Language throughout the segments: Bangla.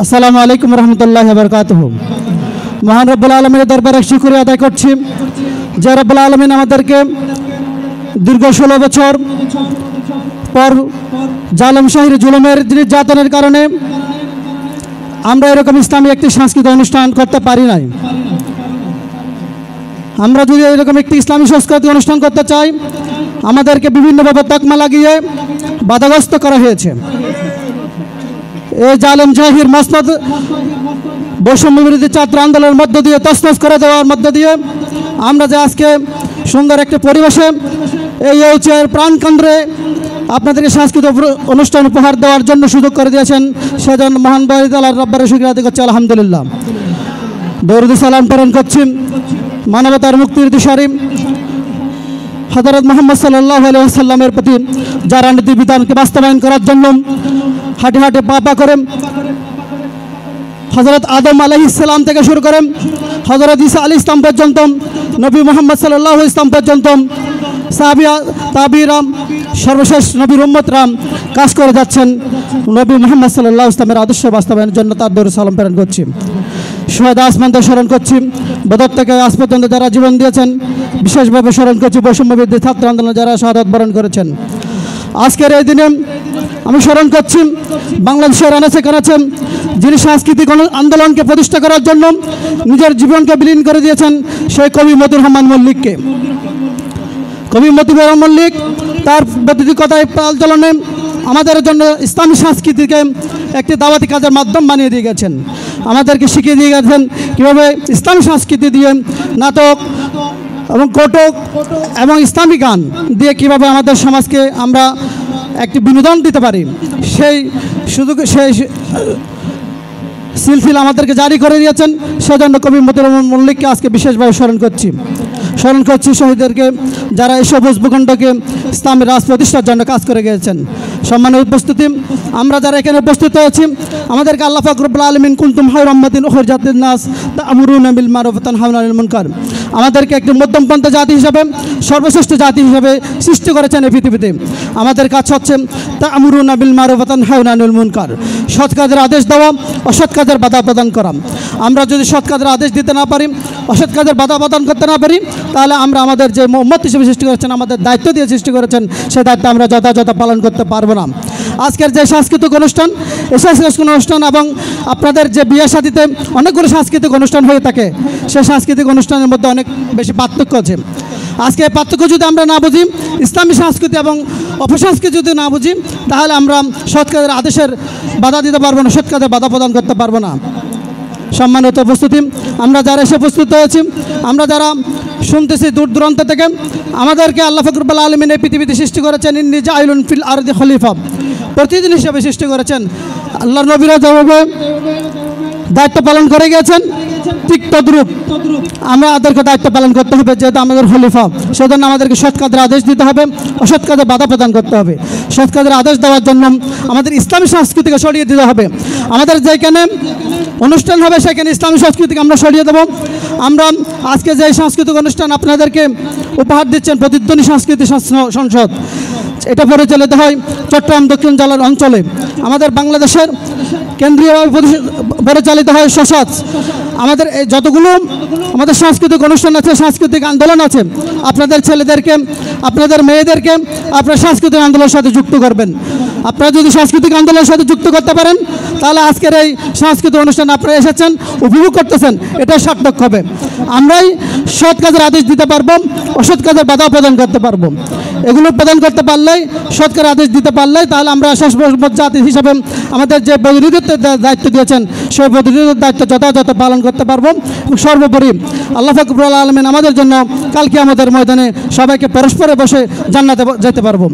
আসসালামু আলাইকুম রহমতুল্লাহি ওয়া বারাকাতুহু। মহান রব্বুল আলমিনের দরবারে শুকরিয়া আদায় করছি যে রব্বুল আলমিন আমাদেরকে দীর্ঘ 16 বছর পর জালেম শাহীর জুলুমের নির্যাতনের কারণে আমরা এরকম ইসলামী একটি সাংস্কৃতিক অনুষ্ঠান করতে পারি নাই। আমরা যদি এরকম একটি ইসলামী সাংস্কৃতিক অনুষ্ঠান করতে চাই, আমাদেরকে বিভিন্নভাবে তকমা লাগিয়ে বাধাগ্রস্ত করা হয়েছে। এই জালেম শাহীর মসনদ বৈষম্য বিরোধী ছাত্র আন্দোলনের মধ্য দিয়ে তছনছ করে দেওয়ার মধ্য দিয়ে আমরা যে আজকে সুন্দর একটা পরিবেশে এই ইউচিয়ার প্রাণকেন্দ্রে আপনাদেরকে সাংস্কৃতিক অনুষ্ঠান উপহার দেওয়ার জন্য সুযোগ করে দিয়েছেন, সেজন্য মহান বাড়ি তাআলার রব্বারে শুকরিয়া আদায় করছি আলহামদুলিল্লাহ। দরুদ সালাম প্রেরণ করছি মানবতার মুক্তির দিশারি হযরত মুহাম্মদ সাল্লাল্লাহু আলাইহি ওয়াসাল্লামের প্রতি, যারা নীতি বিধানকে বাস্তবায়ন করার জন্য হাঁটে হাঁটে পা পা করে হযরত আদম আলাইহিস সালাম থেকে শুরু করে হযরত ঈসা আলাইহিস সালাম পর্যন্ত, নবী মুহাম্মদ সাল্লাল্লাহু আলাইহি ওয়াসাল্লাম পর্যন্ত সাহাবিয়া তাবিরাম সর্বশেষ নবীর উম্মতরাম কাজ করে যাচ্ছেন নবী মুহাম্মদ সাল্লাল্লাহু আলাইহি ওয়াসাল্লামের আদর্শ বাস্তবায়নের জন্য। তার দরুদ সালাম প্রেরণ করছি। শহীদ আসমানদের স্মরণ করছি, বদর থেকে আজ পর্যন্ত যারা জীবন দিয়েছেন। বিশেষভাবে স্মরণ করছি বৈষম্য বিরোধী ছাত্র আন্দোলনে যারা শাহাদাত বরণ করেছেন। আজকের এই দিনে আমি স্মরণ করছি বাংলাদেশের আনাচে কানাচে যিনি সাংস্কৃতিক আন্দোলনকে প্রতিষ্ঠা করার জন্য নিজের জীবনকে বিলীন করে দিয়েছেন, সেই কবি মতিউর রহমান মল্লিককে। কবি মতিউর রহমান মল্লিক তার প্রতিটি কথায় আন্দোলনে আমাদের জন্য ইসলামী সংস্কৃতিকে একটি দাওয়াতি কাজের মাধ্যম বানিয়ে দিয়ে গেছেন। আমাদেরকে শিখিয়ে দিয়ে গেছেন কীভাবে ইসলামী সংস্কৃতি দিয়ে নাটক এবং কটক এবং ইসলামী গান দিয়ে কীভাবে আমাদের সমাজকে আমরা একটি বিনোদন দিতে পারি, সেই সিলসিলা আমাদেরকে জারি করে দিয়েছেন। সেজন্য কবি মতিউর রহমান মল্লিককে আজকে বিশেষভাবে স্মরণ করছি শহীদদেরকে, যারা এই সবুজ ভূখণ্ডকে ইসলামের রাজ প্রতিষ্ঠার জন্য কাজ করে গিয়েছেন। সম্মানের উপস্থিতি, আমরা যারা এখানে উপস্থিত হয়েছি, আমাদেরকে আল্লাহ পাক রব্বুল আলামিন কুনতুম খায়রা উম্মাতিন উখরিজাত লিন-নাস তা'মুরুনা বিল মা'রুফ ওয়া তানহাউনা আনিল মুনকার, আমাদেরকে একটি মধ্যমপন্থী জাতি হিসাবে, সর্বশ্রেষ্ঠ জাতি হিসাবে সৃষ্টি করেছেন এই পৃথিবীতে। আমাদের কাজ হচ্ছে তা'মুরুনা বিল মা'রুফ ওয়া তানহাউনা আনিল মুনকার, সৎ কাজের আদেশ দেওয়া, অসৎ কাজের বাধা প্রদান করা। আমরা যদি সৎ কাজের আদেশ দিতে না পারি, অসৎ কাজের বাধা প্রদান করতে না পারি, তাহলে আমরা আমাদের যে উম্মত হিসেবে সৃষ্টি করেছেন, আমাদের দায়িত্ব দিয়ে সৃষ্টি করেছেন, সেই দায়িত্ব আমরা যথাযথ পালন করতে পারবো না। আজকের যে সাংস্কৃতিক অনুষ্ঠান, এই সাংস্কৃতিক অনুষ্ঠান এবং আপনাদের যে বিয়ে শাদীতে অনেকগুলো সাংস্কৃতিক অনুষ্ঠান হয়ে থাকে, সেই সাংস্কৃতিক অনুষ্ঠানের মধ্যে অনেক বেশি পার্থক্য আছে। আজকে এই পার্থক্য যদি আমরা না বুঝি, ইসলামী সংস্কৃতি এবং অপসংস্কৃতি যদি না বুঝি, তাহলে আমরা সৎ কাজের আদেশের বাধা দিতে পারবো না, সৎ কাজের বাধা প্রদান করতে পারবো না। সম্মানিত উপস্থিতি, আমরা যারা এসে উপস্থিত হয়েছি, আমরা যারা শুনতেছি দূর দূরান্ত থেকে, আমাদেরকে আল্লাহ পাক রব্বুল আলামিন এই পৃথিবীতে সৃষ্টি করেছেন ইন্নী জাইলুন ফিল আরদি খলিফা, প্রতিদিন হিসেবে সৃষ্টি করেছেন। আল্লাহর নবীরা যেভাবে দায়িত্ব পালন করে গিয়েছেন, ঠিক তদ্রূপ আমাদেরকে দায়িত্ব পালন করতে হবে। যেহেতু আমাদের খলিফা, সেজন্য আমাদেরকে সৎ কাজের আদেশ দিতে হবে, অসৎ কাজে বাধা প্রদান করতে হবে। সৎ কাজের আদেশ দেওয়ার জন্য আমাদের ইসলামী সংস্কৃতিকে সরিয়ে দিতে হবে। আমাদের যেখানে অনুষ্ঠান হবে সেখানে ইসলামী সংস্কৃতিকে আমরা সরিয়ে দেবো। আমরা আজকে যে সাংস্কৃতিক অনুষ্ঠান আপনাদেরকে উপহার দিচ্ছেন, প্রতিধ্বনি সংস্কৃতি সংসদ, এটা পরিচালিত হয় চট্টগ্রাম দক্ষিণ জেলার অঞ্চলে। আমাদের বাংলাদেশের কেন্দ্রীয়ভাবে পরিচালিত হয় সসাজ। আমাদের যতগুলো আমাদের সাংস্কৃতিক অনুষ্ঠান আছে, সাংস্কৃতিক আন্দোলন আছে, আপনাদের ছেলেদেরকে, আপনাদের মেয়েদেরকে আপনার সাংস্কৃতিক আন্দোলনের সাথে যুক্ত করবেন। আপনারা যদি সাংস্কৃতিক আন্দোলনের সাথে যুক্ত করতে পারেন, তাহলে আজকের এই সাংস্কৃতিক অনুষ্ঠান আপনারা এসেছেন, উপভোগ করতেছেন, এটা সার্থক হবে। আমরাই সৎ কাজের আদেশ দিতে পারবো, অসৎ কাজের বাধা প্রদান করতে পারবো। এগুলো প্রদান করতে পারলেই, সৎ কাজের আদেশ দিতে পারলেই, তাহলে আমরা শাসক জাতি হিসাবে আমাদের যে প্রতিনিধিত্বের দায়িত্ব দিয়েছেন, সেই প্রতিনিধিত্বের দায়িত্ব যথাযথ পালন করতে পারবো। সর্বোপরি আল্লাহ পাক রব্বুল আলামিন আমাদের জন্য কাল কিয়ামতের ময়দানে সবাইকে পরস্পরে বসে জান্নাতে যেতে পারবো।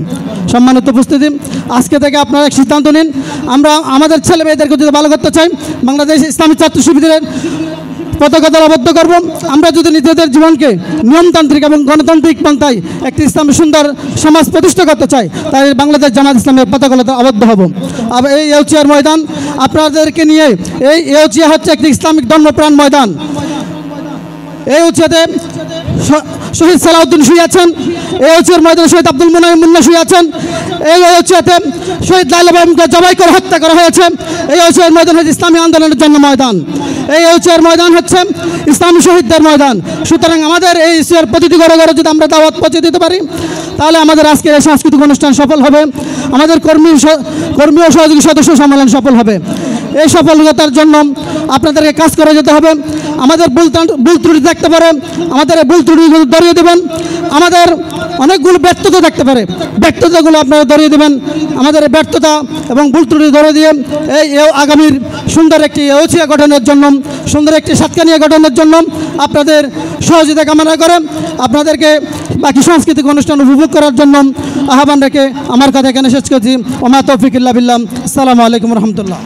সম্মানিত উপস্থিতি, আজকে থেকে আপনারা এক সিদ্ধান্ত নিন। আমরা আমাদের ছেলে মেয়েদেরকে যদি ভালো করতে চাই, বাংলাদেশ ইসলামী ছাত্র শিবিরের পতাকা দলবদ্ধ করব। আমরা যদি নিজেদের জীবনকে নিয়মতান্ত্রিক এবং গণতান্ত্রিক পন্থায় একটি ইসলামী সুন্দর সমাজ প্রতিষ্ঠা করতে চাই, তাই বাংলাদেশ জামাত ইসলামের পতাকা আবদ্ধ হব। আর এই ইউচিয়ার ময়দান আপনাদেরকে নিয়ে, এই ইউচিয়া হচ্ছে একটি ইসলামিক ধর্মপ্রাণ ময়দান। এই ইউচিয়াতে শহীদ সালাউদ্দিন শুয়ে আছেন, এই ইউচিয়ার ময়দানে শহীদ আব্দুল মুনাইম মুন্না শুয়ে আছেন, এই অযোধ্যাতে শহীদ লাইলা বেগমকে জবাই করে হত্যা করা হয়েছে। এই অযোধ্যার ময়দান হচ্ছে ইসলামী আন্দোলনের জন্য ময়দান, এই অযোধ্যার ময়দান হচ্ছে ইসলামী শহীদদের ময়দান। সুতরাং আমাদের এই ইস্যুর প্রতিটি ঘরে ঘরে যদি আমরা দাওয়াত পৌঁছে দিতে পারি, তাহলে আমাদের আজকের এই সাংস্কৃতিক অনুষ্ঠান সফল হবে, আমাদের কর্মী ও সহযোগী সদস্য সম্মেলন সফল হবে। এই সফলতার জন্য আপনাদেরকে কাজ করে যেতে হবে। আমাদের ভুল ত্রুটি থাকতে পারে, আমাদের এই ভুল ত্রুটিগুলো ধরিয়ে দেবেন। আমাদের অনেকগুলো ব্যর্থতা থাকতে পারে, ব্যর্থতাগুলো আপনারা ধরিয়ে দেবেন। আমাদের এই ব্যর্থতা এবং ভুল ত্রুটি ধরে দিয়ে এই আগামীর সুন্দর একটি অযোধ্যা গঠনের জন্য, সুন্দর একটি সাতকানিয়া গঠনের জন্য আপনাদের সহযোগিতা কামনা করে আপনাদেরকে বাকি সাংস্কৃতিক অনুষ্ঠান উপভোগ করার জন্য আহ্বান রেখে আমার কথা এখানে শেষ করছি। ওমা তৌফিক ইল্লা বিল্লাহ। আসসালামু আলাইকুম রহমতুল্লাহ।